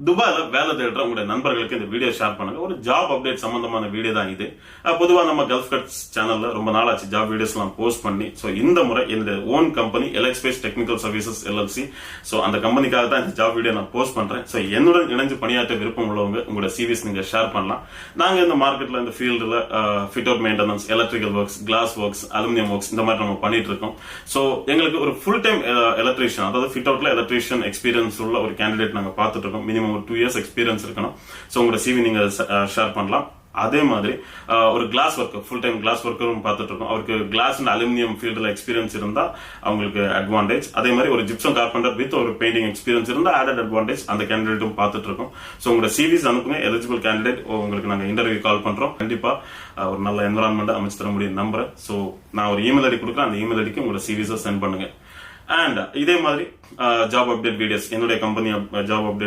துபாயில வேலை தேடுற உங்களுடைய நண்பர்களுக்கு இந்த வீடியோ ஷேர் பண்ணுங்க. ஒரு ஜாப் அப்டேட் சம்பந்தமான வீடியோ தான் இது. பொதுவா நம்ம கல்ஃப் கட்ஸ் சேனல்ல ரொம்ப நாளாச்சு ஜாப் வீடியோஸ் எல்லாம் போஸ்ட் பண்ணி. சோ இந்த முறை என்னுடைய own company Elexpace technical services LLC. So அந்த கம்பெனிக்காக தான் இந்த ஜாப் வீடியோ நான் போஸ்ட் பண்றேன். சோ என்னுடன் இணைஞ்சு பணியாற்ற விருப்பம் உள்ளவங்க உங்களோட சிவிஸ் நீங்க ஷேர் பண்ணலாம். நாங்க இந்த மார்க்கெட்ல இந்த ஃபீல்டுல fit out maintenance, electrical works, glass works, aluminium works இந்த மாதிரி நம்ம பண்ணிட்டு இருக்கோம். சோ எங்களுக்கு ஒரு ஃபுல் டைம் எலக்ட்ரீஷியன், அதாவது ஃபிட் அவுட்ல எலக்ட்ரீஷியன் எக்ஸ்பீரியன்ஸ் உள்ள ஒரு கேண்டிடேட் நாங்க பார்த்துட்டு இருக்கோம். மினிமம் ஒரு 2 years எக்ஸ்பீரியன்ஸ் இருக்கணும். சோ உங்களோட சிவி நீங்க ஷேர் பண்ணலாம். அதே மாதிரி ஒரு glass worker, full time glass ஒர்க்கரும் பார்த்துட்டு இருக்கோம். அவருக்கு கிளாஸ் அண்ட் அலுமினியம் ஃபீல்டுல எக்ஸ்பீரியன்ஸ் இருந்தா அவங்களுக்கு அட்வான்டேஜ். அதே மாதிரி ஒரு ஜிப்சம் கார்பெண்டர் வித் ஒரு பெயிண்டிங் எக்ஸ்பீரியன்ஸ் இருந்தா ஆடட் அட்வான்டேஜ். அந்த கேண்டிடேட்டும் பார்த்துட்டு இருக்கோம். சோ உங்களோட சிவிஸ் அனுப்புங்க. எலிஜிபிள் கேண்டிடேட் உங்களுக்கு நாங்க இன்டர்வியூ கால் பண்றோம். கண்டிப்பா ஒரு நல்ல என்வரான்மெண்ட் அமைச்சு தர முடியும் நம்புறேன். சோ நான் ஒரு இமெயில் ஐடி கொடுக்குறேன். அந்த இமெயில் ஐடிக்கு உங்களோட சிவிஸை சென்ட் பண்ணுங்க. அண்ட் இதே மாதிரி ஜாப் அப்டேட் வீடியோஸ், என்னுடைய கம்பெனி ஜாப் அப்டேட்